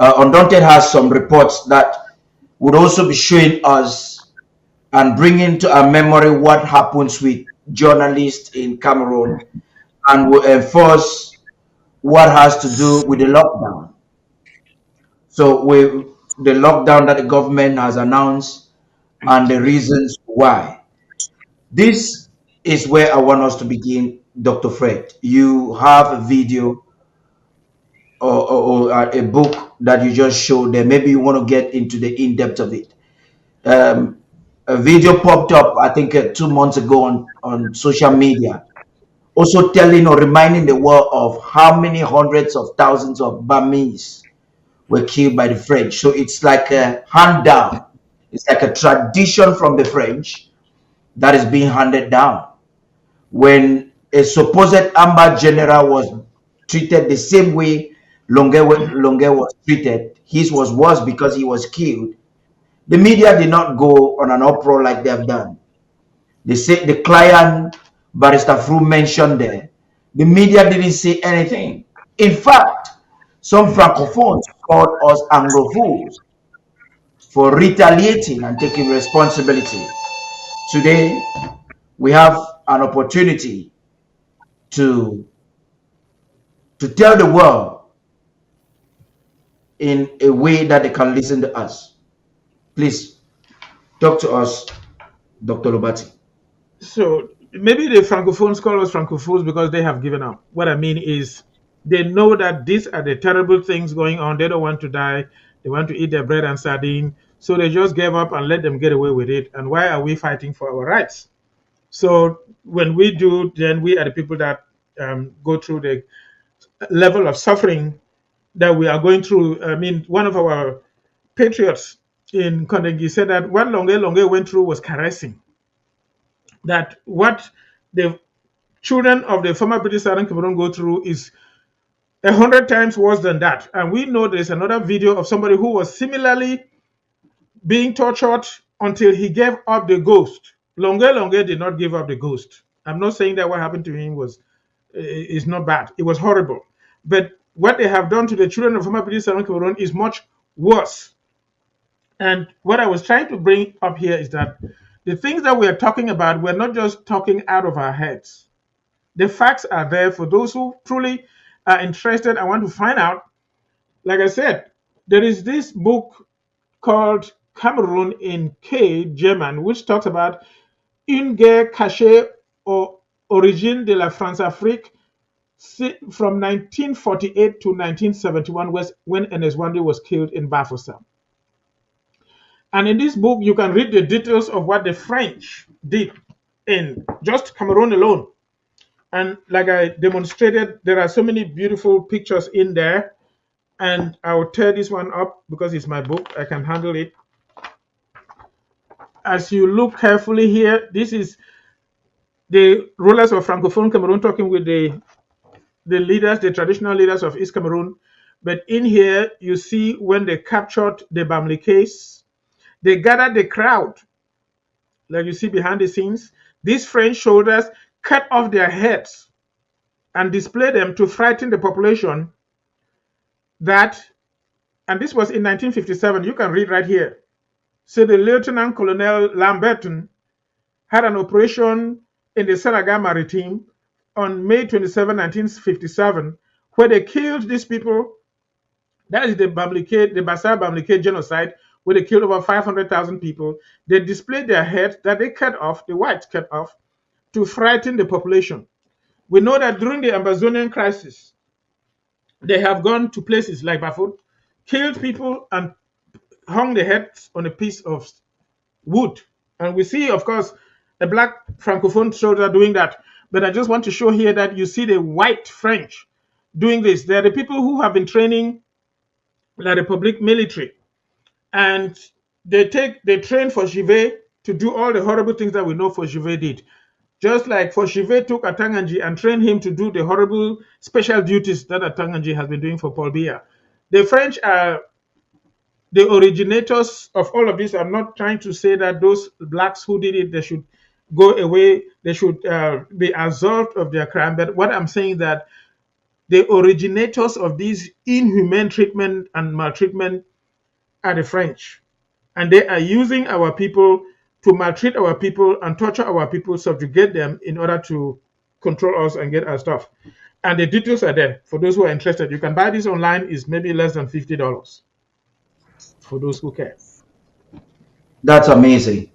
Undaunted has some reports that would also be showing us and bringing to our memory what happens with journalists in Cameroon, and will enforce what has to do with the lockdown. So, with the lockdown that the government has announced and the reasons why. This is where I want us to begin, Dr. Fred. You have a video or a book that you just showed there. Maybe you want to get into the in depth of it. Um, a video popped up, I think, 2 months ago on social media, also telling or reminding the world of how many hundreds of thousands of Burmese were killed by the French. So it's like a hand down. It's like a tradition from the French that is being handed down. When a supposed Amba general was treated the same way Longue was treated, his was worse because he was killed. The media did not go on an uproar like they have done. They say the client Barrister Fru mentioned there. The media didn't say anything. In fact, some francophones called us Anglophones for retaliating and taking responsibility. Today, we have an opportunity to tell the world in a way that they can listen to us. Please talk to us, Dr. Lobati. So maybe the francophones call us francophones because they have given up. What I mean is they know that these are the terrible things going on. They don't want to die. They want to eat their bread and sardine. So they just gave up and let them get away with it. And why are we fighting for our rights? So when we do, then we are the people that go through the level of suffering that we are going through. I mean, one of our patriots in Kondengi said that what Longue went through was caressing. That what the children of the former British Southern Cameroon go through is 100 times worse than that. And we know there's another video of somebody who was similarly being tortured until he gave up the ghost. Longue did not give up the ghost. I'm not saying that what happened to him was is not bad. It was horrible. But what they have done to the children of former British Southern Cameroon is much worse. And what I was trying to bring up here is that the things that we're talking about, we're not just talking out of our heads. The facts are there for those who truly are interested and want to find out. Like I said, there is this book called Cameroon in K German, which talks about une guerre cachée aux origines de la France-Afrique from 1948 to 1971, when Ernest Wande was killed in Bafoussam. And in this book, you can read the details of what the French did in just Cameroon alone. And like I demonstrated, there are so many beautiful pictures in there. And I will tear this one up because it's my book. I can handle it. As you look carefully here, this is the rulers of Francophone Cameroon talking with the leaders, the traditional leaders of East Cameroon. But in here, you see when they captured the Bamli case, they gathered the crowd, like you see behind the scenes. These French soldiers cut off their heads and displayed them to frighten the population. And this was in 1957. You can read right here. So the Lieutenant Colonel Lamberton had an operation in the Senegal Maritime on May 27, 1957, where they killed these people. That is the Bassar Bamileke genocide, where they killed over 500,000 people. They displayed their heads that they cut off, the whites cut off, to frighten the population. We know that during the Ambazonian crisis, they have gone to places like Bafut, killed people, and hung the heads on a piece of wood. And we see, of course, a black francophone soldier doing that. But I just want to show here that you see the white French doing this. They're the people who have been training the Republic military. And they train for Jivet to do all the horrible things that we know for Jivet did. Just like for Jivet took Atanganji and trained him to do the horrible special duties that Atanganji has been doing for Paul Biya. The French are the originators of all of this. I'm not trying to say that those blacks who did it, they should go away, they should be absolved of their crime. But what I'm saying that The originators of these inhumane treatment and maltreatment are the French, and they are using our people to maltreat our people and torture our people, subjugate them in order to control us and get our stuff. And the details are there for those who are interested. You can buy this online. It's maybe less than $50 for those who care. That's amazing.